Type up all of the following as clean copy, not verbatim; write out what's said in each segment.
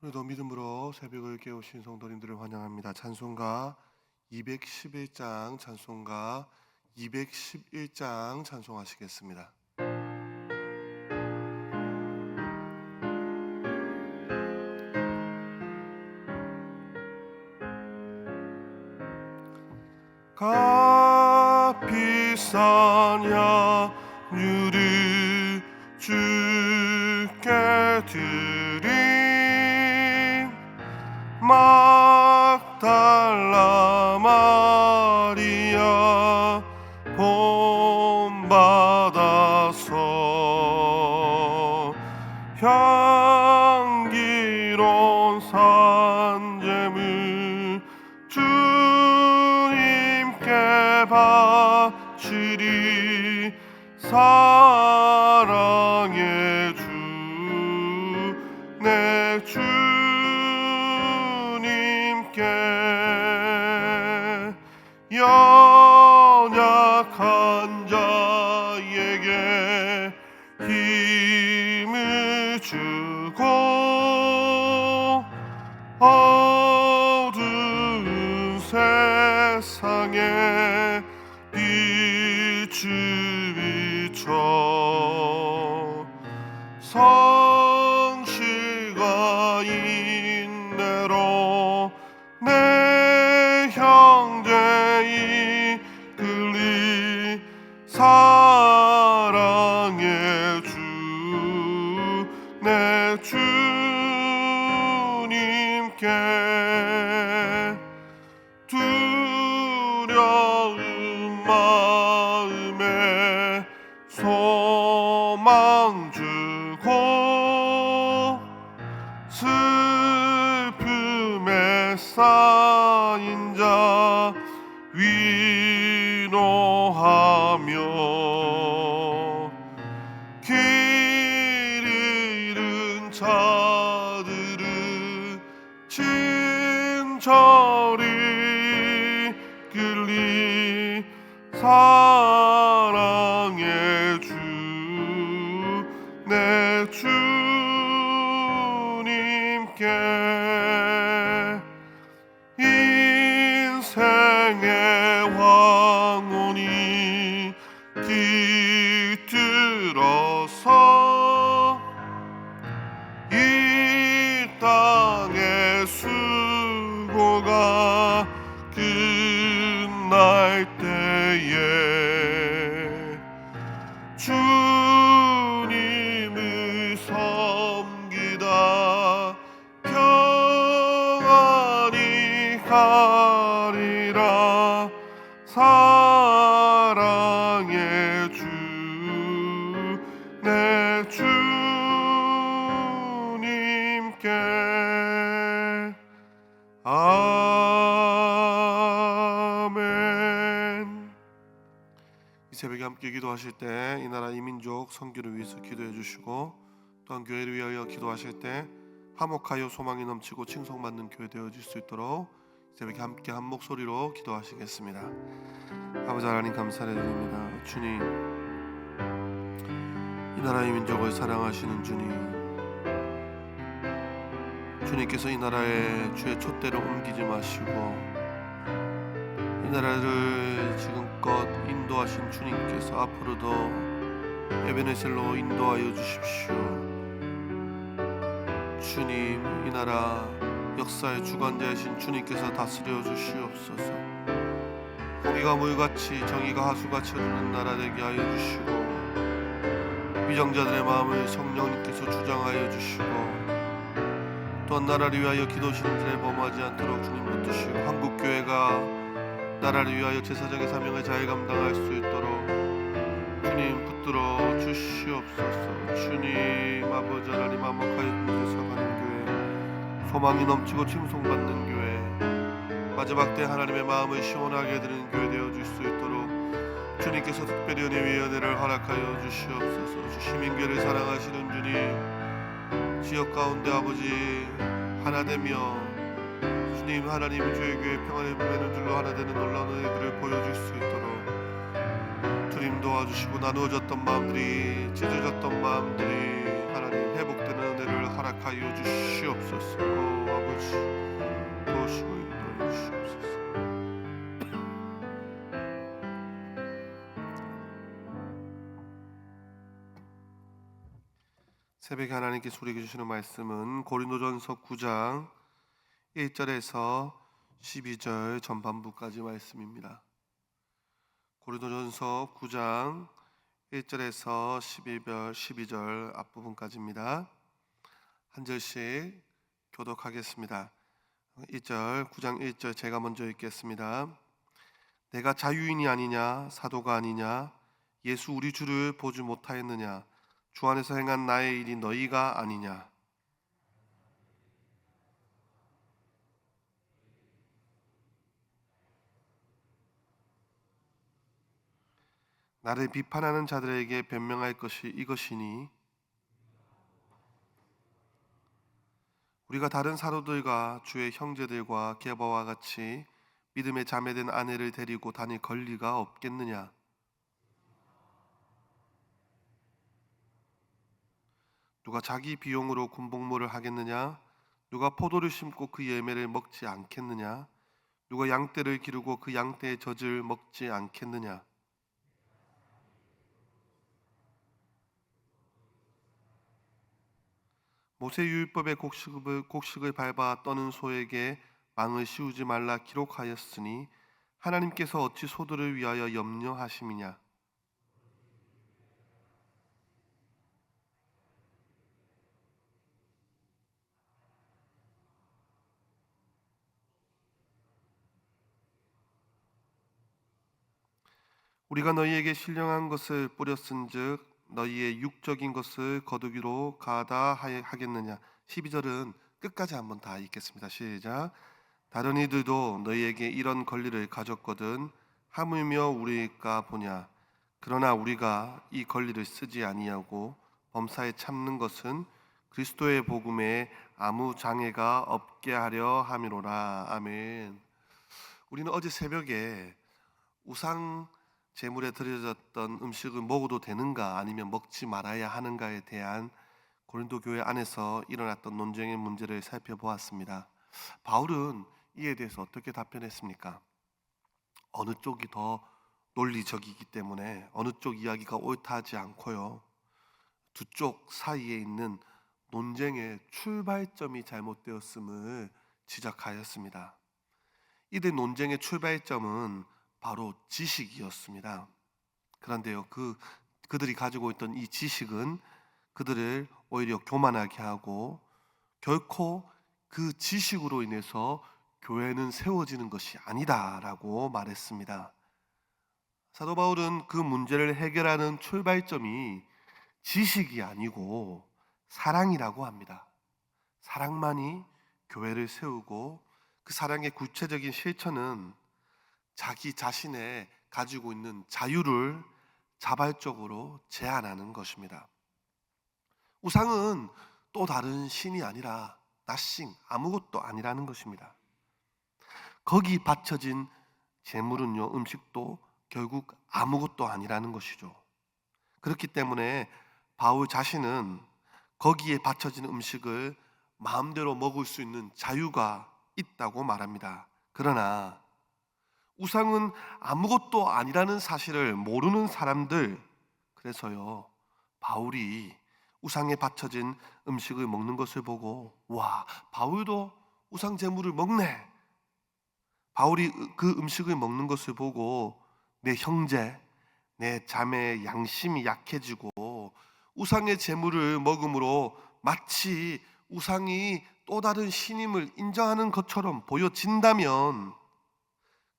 오늘도 믿음으로 새벽을 깨우신 성도님들을 환영합니다. 찬송가 211장 찬송가 211장 찬송하시겠습니다. 값비싼 향유를 주께 드림 막달라 마리아 본받아서 향기로운 산재물 주님께 바치리 사랑의 주 내 주님께 연약한 자에게 힘을 주고 어두운 세상에 빛을 비춰 성실과 인내로 내 형제 이끌리 사랑의 주 내 주님께 두려운 마음에 소망 주고 슬픔에 쌓인 자 위로하며 길 잃은 자들을 친절히 끌리 사랑의 주 내 주님께 인생의 황혼이 깃들어서 이 땅의 수고가 끝날 때에 주님을 섬기다 평안히 가리라 사랑의 주 내 주님께 아멘. 이 새벽에 함께 기도하실 때 이 나라 이 민족 선교를 위해서 기도해 주시고 또한 교회를 위하여 기도하실 때 화목하여 소망이 넘치고 칭송받는 교회 되어질 수 있도록 이 새벽에 함께 한 목소리로 기도하시겠습니다. 아버지 하나님 감사드립니다. 주님, 이 나라의 민족을 사랑하시는 주님께서 이 나라에 주의 촛대를 옮기지 마시고 이 나라를 지금껏 인도하신 주님께서 앞으로도 에베네셀로 인도하여 주십시오. 주님, 이 나라 역사의 주관자이신 주님께서 다스려 주시옵소서. 공의가 물같이 정의가 하수같이 흐르는 나라 되게 하여 주시고 위정자들의 마음을 성령님께서 주장하여 주시고 또한 나라를 위하여 기도하시는 자를 범하지 않도록 주님 붙드시고 한국교회가 나라를 위하여 제사장의 사명을 잘 감당할 수 있도록 주님 붙들어 주시옵소서. 주님 아버지 하나님 화목하여 꿈에서 가는 교회, 소망이 넘치고 칭송받는 교회, 마지막 때 하나님의 마음을 시원하게 드리는 교회 되어줄 수 있도록 주님께서 특별히 은혜의 은혜를 허락하여 주시옵소서. 시민교회를 사랑하시는 주님, 지역 가운데 아버지 하나 되며 주님 하나님이 주의 교회 평안의 매는 줄로 하나 되는 놀라운 은혜들을 보여줄 수 있도록 주님 도와주시고 나누어졌던 마음들이 찢어졌던 마음들이 하나님 회복되는 은혜를 허락하여 하여 주시옵소서. 아버지 도우시고 인도해 주시옵소서. 새벽에 하나님께서 우리에게 주시는 말씀은 고린도전서 9장 1절에서 12절 전반부까지 말씀입니다. 고린도전서 9장 1절에서 12절 앞부분까지입니다. 한 절씩 교독하겠습니다. 1절, 9장 1절 제가 먼저 읽겠습니다. 내가 자유인이 아니냐, 사도가 아니냐, 예수 우리 주를 보지 못하였느냐, 주 안에서 행한 나의 일이 너희가 아니냐. 나를 비판하는 자들에게 변명할 것이 이것이니 우리가 다른 사도들과 주의 형제들과 게바와 같이 믿음에 자매된 아내를 데리고 다닐 권리가 없겠느냐. 누가 자기 비용으로 군복무를 하겠느냐? 누가 포도를 심고 그 열매를 먹지 않겠느냐? 누가 양떼를 기르고 그 양떼의 젖을 먹지 않겠느냐? 모세율법의 곡식을 밟아 떠는 소에게 망을 씌우지 말라 기록하였으니 하나님께서 어찌 소들을 위하여 염려하심이냐? 우리가 너희에게 신령한 것을 뿌렸은즉 너희의 육적인 것을 거두기로 가다 하겠느냐. 12절은 끝까지 한번 다 읽겠습니다. 시작. 다른 이들도 너희에게 이런 권리를 가졌거든 하물며 우리가 보냐. 그러나 우리가 이 권리를 쓰지 아니하고 범사에 참는 것은 그리스도의 복음에 아무 장애가 없게 하려 함이로라. 아멘. 우리는 어제 새벽에 우상 제물에 드려졌던 음식을 먹어도 되는가 아니면 먹지 말아야 하는가에 대한 고린도 교회 안에서 일어났던 논쟁의 문제를 살펴보았습니다. 바울은 이에 대해서 어떻게 답변했습니까? 어느 쪽이 더 논리적이기 때문에 어느 쪽 이야기가 옳다하지 않고요, 두 쪽 사이에 있는 논쟁의 출발점이 잘못되었음을 지적하였습니다. 이들 논쟁의 출발점은 바로 지식이었습니다. 그런데요, 그들이 가지고 있던 이 지식은 그들을 오히려 교만하게 하고 결코 그 지식으로 인해서 교회는 세워지는 것이 아니다라고 말했습니다. 사도 바울은 그 문제를 해결하는 출발점이 지식이 아니고 사랑이라고 합니다. 사랑만이 교회를 세우고 그 사랑의 구체적인 실천은 자기 자신의 가지고 있는 자유를 자발적으로 제한하는 것입니다. 우상은 또 다른 신이 아니라 nothing, 아무것도 아니라는 것입니다. 거기 바쳐진 제물은요, 음식도 결국 아무것도 아니라는 것이죠. 그렇기 때문에 바울 자신은 거기에 바쳐진 음식을 마음대로 먹을 수 있는 자유가 있다고 말합니다. 그러나 우상은 아무것도 아니라는 사실을 모르는 사람들, 그래서요, 바울이 우상에 바쳐진 음식을 먹는 것을 보고 와, 바울도 우상 제물을 먹네. 바울이 그 음식을 먹는 것을 보고 내 형제, 내 자매의 양심이 약해지고 우상의 제물을 먹음으로 마치 우상이 또 다른 신임을 인정하는 것처럼 보여진다면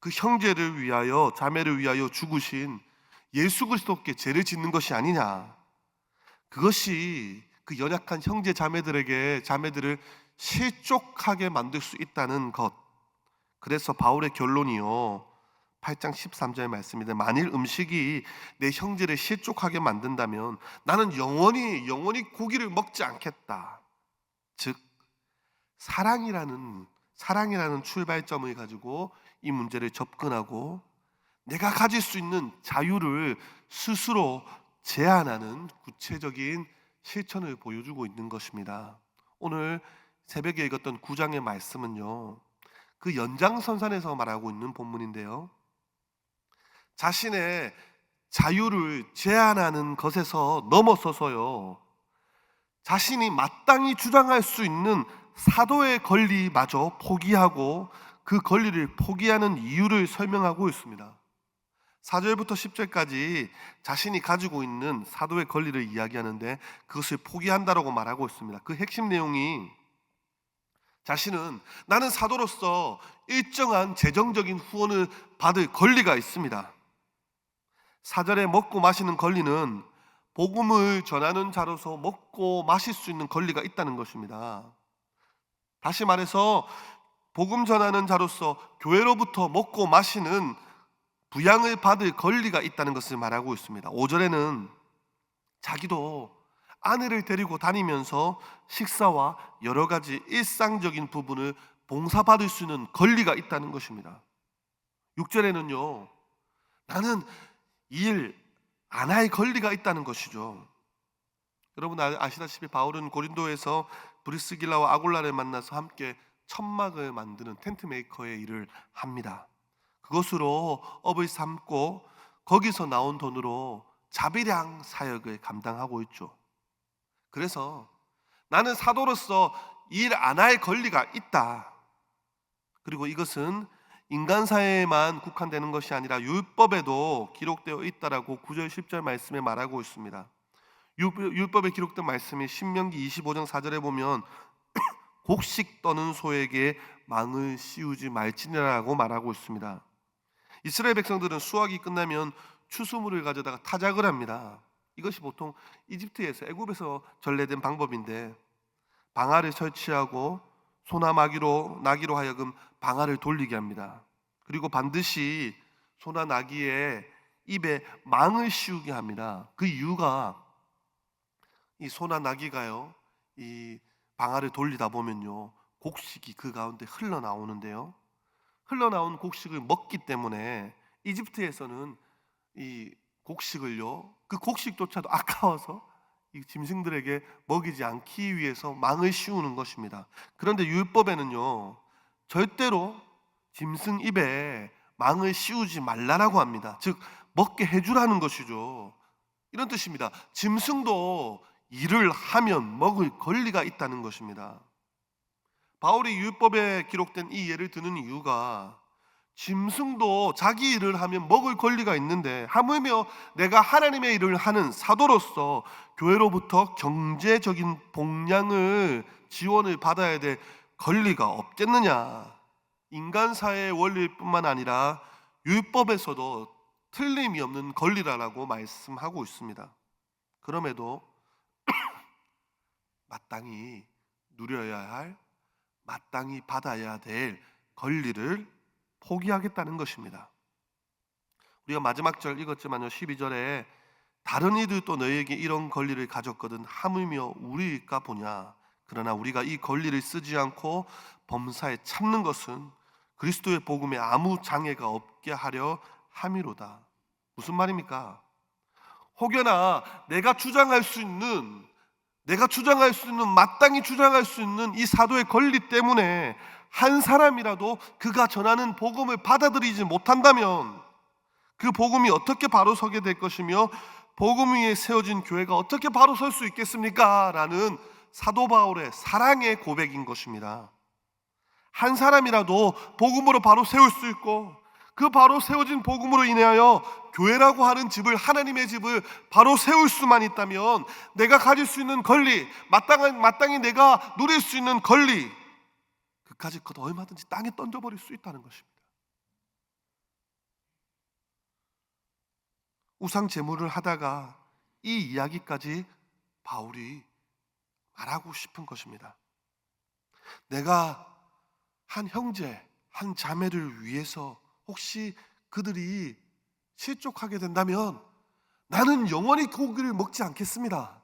그 형제를 위하여, 자매를 위하여 죽으신 예수 그리스도께 죄를 짓는 것이 아니냐. 그것이 그 연약한 형제 자매들을 실족하게 만들 수 있다는 것. 그래서 바울의 결론이요, 8장 13절 말씀인데, 만일 음식이 내 형제를 실족하게 만든다면 나는 영원히 고기를 먹지 않겠다. 즉 사랑이라는 출발점을 가지고 이 문제를 접근하고 내가 가질 수 있는 자유를 스스로 제한하는 구체적인 실천을 보여주고 있는 것입니다. 오늘 새벽에 읽었던 9장의 말씀은요, 그 연장선상에서 말하고 있는 본문인데요, 자신의 자유를 제한하는 것에서 넘어서서요, 자신이 마땅히 주장할 수 있는 사도의 권리마저 포기하고 그 권리를 포기하는 이유를 설명하고 있습니다. 4절부터 10절까지 자신이 가지고 있는 사도의 권리를 이야기하는데 그것을 포기한다라고 말하고 있습니다. 그 핵심 내용이, 자신은 나는 사도로서 일정한 재정적인 후원을 받을 권리가 있습니다. 4절에 먹고 마시는 권리는 복음을 전하는 자로서 먹고 마실 수 있는 권리가 있다는 것입니다. 다시 말해서 복음 전하는 자로서 교회로부터 먹고 마시는 부양을 받을 권리가 있다는 것을 말하고 있습니다. 5절에는 자기도 아내를 데리고 다니면서 식사와 여러 가지 일상적인 부분을 봉사받을 수 있는 권리가 있다는 것입니다. 6절에는요, 나는 일 안 할 권리가 있다는 것이죠. 여러분 아시다시피 바울은 고린도에서 브리스길라와 아굴라를 만나서 함께 천막을 만드는 텐트 메이커의 일을 합니다. 그것으로 업을 삼고 거기서 나온 돈으로 자비량 사역을 감당하고 있죠. 그래서 나는 사도로서 일 안 할 권리가 있다. 그리고 이것은 인간 사회에만 국한되는 것이 아니라 율법에도 기록되어 있다라고 9절 10절 말씀에 말하고 있습니다. 율법에 기록된 말씀이 신명기 25장 4절에 보면 곡식 떠는 소에게 망을 씌우지 말지니라고 말하고 있습니다. 이스라엘 백성들은 수확이 끝나면 추수물을 가져다가 타작을 합니다. 이것이 보통 이집트에서, 애굽에서 전래된 방법인데, 방아를 설치하고 소나 나귀로 하여금 방아를 돌리게 합니다. 그리고 반드시 소나 나귀의 입에 망을 씌우게 합니다. 그 이유가, 이 소나 나귀가요, 이 방아를 돌리다 보면요, 곡식이 그 가운데 흘러나오는데요, 흘러나온 곡식을 먹기 때문에 이집트에서는 이 곡식을요, 그 곡식조차도 아까워서 이 짐승들에게 먹이지 않기 위해서 망을 씌우는 것입니다. 그런데 율법에는요, 절대로 짐승 입에 망을 씌우지 말라라고 합니다. 즉 먹게 해주라는 것이죠. 이런 뜻입니다. 짐승도 일을 하면 먹을 권리가 있다는 것입니다. 바울이 율법에 기록된 이 예를 드는 이유가, 짐승도 자기 일을 하면 먹을 권리가 있는데 하물며 내가 하나님의 일을 하는 사도로서 교회로부터 경제적인 복량을, 지원을 받아야 될 권리가 없겠느냐. 인간 사회의 원리일 뿐만 아니라 율법에서도 틀림이 없는 권리라고 말씀하고 있습니다. 그럼에도 마땅히 누려야 할, 마땅히 받아야 될 권리를 포기하겠다는 것입니다. 우리가 마지막 절 읽었지만요, 12절에 다른 이들도 너희에게 이런 권리를 가졌거든 하물며 우리일까 보냐. 그러나 우리가 이 권리를 쓰지 않고 범사에 참는 것은 그리스도의 복음에 아무 장애가 없게 하려 함이로다. 무슨 말입니까? 혹여나 내가 주장할 수 있는, 마땅히 주장할 수 있는 이 사도의 권리 때문에 한 사람이라도 그가 전하는 복음을 받아들이지 못한다면 그 복음이 어떻게 바로 서게 될 것이며 복음 위에 세워진 교회가 어떻게 바로 설 수 있겠습니까? 라는 사도 바울의 사랑의 고백인 것입니다. 한 사람이라도 복음으로 바로 세울 수 있고 그 바로 세워진 복음으로 인하여 교회라고 하는 집을, 하나님의 집을 바로 세울 수만 있다면 내가 가질 수 있는 권리, 마땅히 내가 누릴 수 있는 권리, 그까짓 것 얼마든지 땅에 던져버릴 수 있다는 것입니다. 우상 제물을 하다가 이 이야기까지 바울이 말하고 싶은 것입니다. 내가 한 형제, 한 자매를 위해서 혹시 그들이 실족하게 된다면 나는 영원히 고기를 먹지 않겠습니다.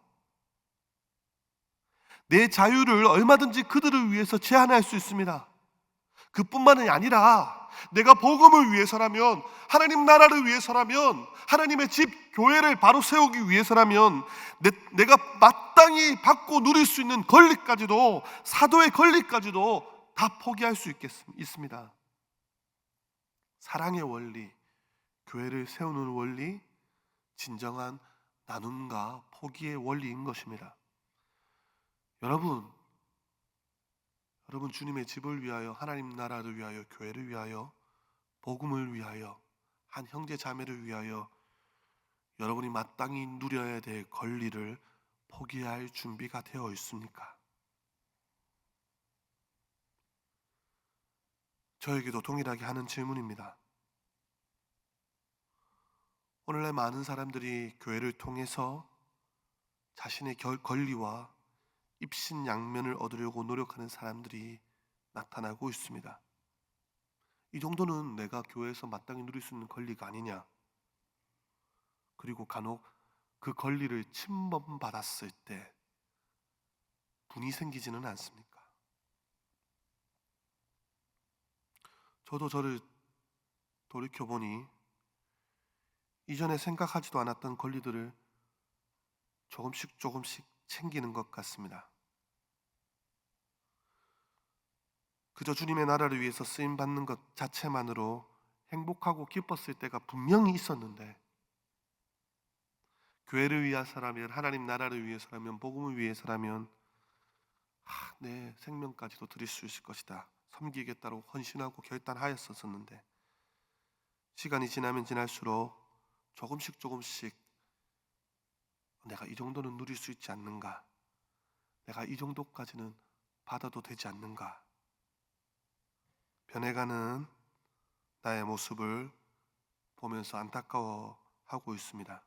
내 자유를 얼마든지 그들을 위해서 제한할 수 있습니다. 그뿐만이 아니라 내가 복음을 위해서라면, 하나님 나라를 위해서라면, 하나님의 집 교회를 바로 세우기 위해서라면 내가 마땅히 받고 누릴 수 있는 권리까지도, 사도의 권리까지도 다 포기할 수 있습니다. 사랑의 원리, 교회를 세우는 원리, 진정한 나눔과 포기의 원리인 것입니다. 여러분 주님의 집을 위하여, 하나님 나라를 위하여, 교회를 위하여, 복음을 위하여, 한 형제 자매를 위하여 여러분이 마땅히 누려야 될 권리를 포기할 준비가 되어 있습니까? 저에게도 동일하게 하는 질문입니다. 오늘날 많은 사람들이 교회를 통해서 자신의 권리와 입신양면을 얻으려고 노력하는 사람들이 나타나고 있습니다. 이 정도는 내가 교회에서 마땅히 누릴 수 있는 권리가 아니냐? 그리고 간혹 그 권리를 침범받았을 때 분이 생기지는 않습니까? 저도 저를 돌이켜보니 이전에 생각하지도 않았던 권리들을 조금씩 챙기는 것 같습니다. 그저 주님의 나라를 위해서 쓰임받는 것 자체만으로 행복하고 기뻤을 때가 분명히 있었는데, 교회를 위해서라면, 하나님 나라를 위해서라면, 복음을 위해서라면 내 생명까지도 드릴 수 있을 것이다, 섬기겠다고 헌신하고 결단하였었는데, 시간이 지나면 지날수록 조금씩 내가 이 정도는 누릴 수 있지 않는가, 내가 이 정도까지는 받아도 되지 않는가, 변해가는 나의 모습을 보면서 안타까워하고 있습니다.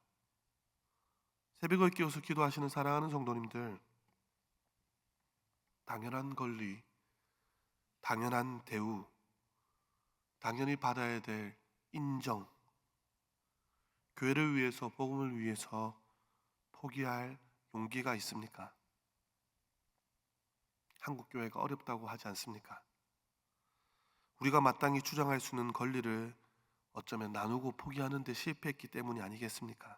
새벽을 깨워서 기도하시는 사랑하는 성도님들, 당연한 권리, 당연한 대우, 당연히 받아야 될 인정, 교회를 위해서, 복음을 위해서 포기할 용기가 있습니까? 한국교회가 어렵다고 하지 않습니까? 우리가 마땅히 주장할 수 있는 권리를 어쩌면 나누고 포기하는 데 실패했기 때문이 아니겠습니까?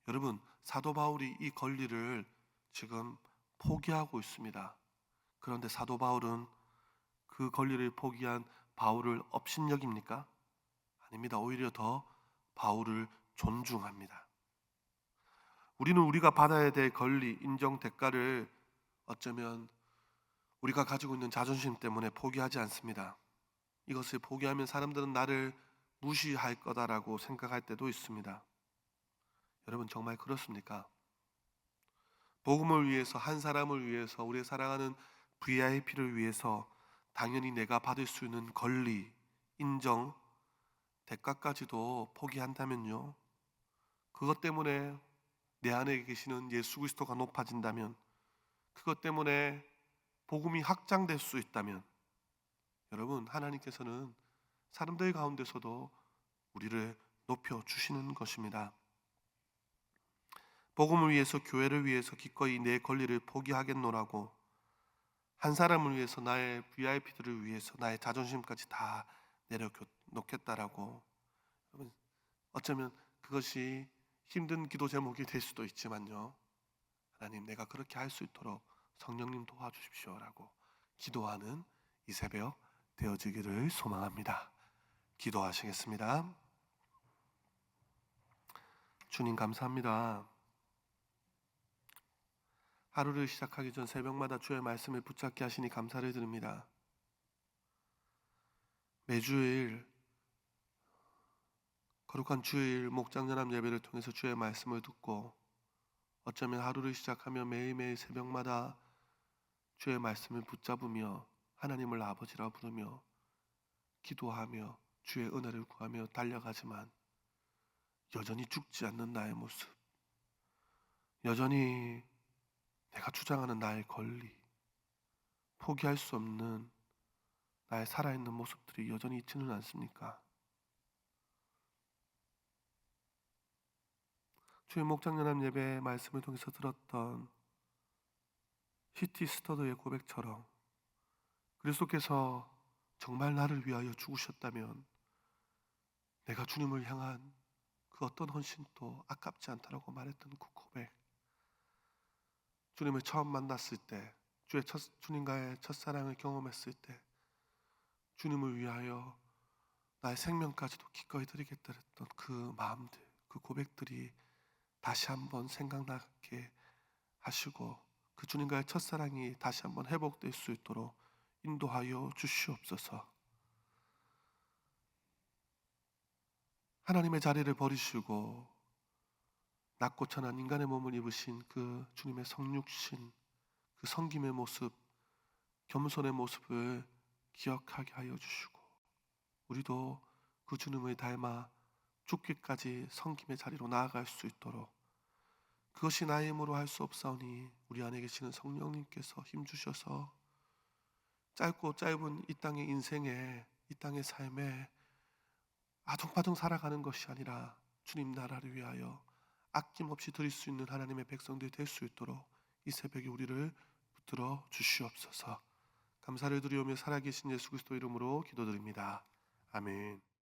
여러분, 사도 바울이 이 권리를 지금 포기하고 있습니다. 그런데 사도 바울은 그 권리를 포기한 바울을 업신여깁니까? 아닙니다. 오히려 더 바울을 존중합니다. 우리는 우리가 받아야 될 권리, 인정, 대가를 어쩌면 우리가 가지고 있는 자존심 때문에 포기하지 않습니다. 이것을 포기하면 사람들은 나를 무시할 거다라고 생각할 때도 있습니다. 여러분, 정말 그렇습니까? 복음을 위해서, 한 사람을 위해서, 우리의 사랑하는 VIP를 위해서 당연히 내가 받을 수 있는 권리, 인정, 대가까지도 포기한다면요, 그것 때문에 내 안에 계시는 예수 그리스도가 높아진다면, 그것 때문에 복음이 확장될 수 있다면, 여러분, 하나님께서는 사람들 가운데서도 우리를 높여주시는 것입니다. 복음을 위해서, 교회를 위해서 기꺼이 내 권리를 포기하겠노라고, 한 사람을 위해서, 나의 VIP들을 위해서 나의 자존심까지 다 내려놓겠다라고, 어쩌면 그것이 힘든 기도 제목이 될 수도 있지만요, 하나님, 내가 그렇게 할 수 있도록 성령님 도와주십시오라고 기도하는 이 새벽 되어지기를 소망합니다. 기도하시겠습니다. 주님, 감사합니다. 하루를 시작하기 전 새벽마다 주의 말씀을 붙잡게 하시니 감사를 드립니다. 매주일 거룩한 주일 목장연합 예배를 통해서 주의 말씀을 듣고, 어쩌면 하루를 시작하며 매일매일 새벽마다 주의 말씀을 붙잡으며 하나님을 아버지라 부르며 기도하며 주의 은혜를 구하며 달려가지만 여전히 죽지 않는 나의 모습, 여전히 내가 주장하는 나의 권리, 포기할 수 없는 나의 살아있는 모습들이 여전히 있지는 않습니까? 주의 목장연합 예배 말씀을 통해서 들었던 히티 스터드의 고백처럼 그리스도께서 정말 나를 위하여 죽으셨다면 내가 주님을 향한 그 어떤 헌신도 아깝지 않다라고 말했던 그 고백, 주님을 처음 만났을 때, 주님과의 첫사랑을 경험했을 때 주님을 위하여 나의 생명까지도 기꺼이 드리겠다 했던 그 마음들, 그 고백들이 다시 한번 생각나게 하시고 그 주님과의 첫사랑이 다시 한번 회복될 수 있도록 인도하여 주시옵소서. 하나님의 자리를 버리시고 낮고 천한 인간의 몸을 입으신 그 주님의 성육신, 그 성김의 모습, 겸손의 모습을 기억하게 하여 주시고 우리도 그 주님을 닮아 죽기까지 성김의 자리로 나아갈 수 있도록, 그것이 나의 힘으로 할 수 없사오니 우리 안에 계시는 성령님께서 힘주셔서 짧고 짧은 이 땅의 인생에, 이 땅의 삶에 아둥바둥 살아가는 것이 아니라 주님 나라를 위하여 아낌없이 드릴 수 있는 하나님의 백성들이 될 수 있도록 이 새벽에 우리를 붙들어 주시옵소서. 감사를 드리오며 살아계신 예수 그리스도 이름으로 기도드립니다. 아멘.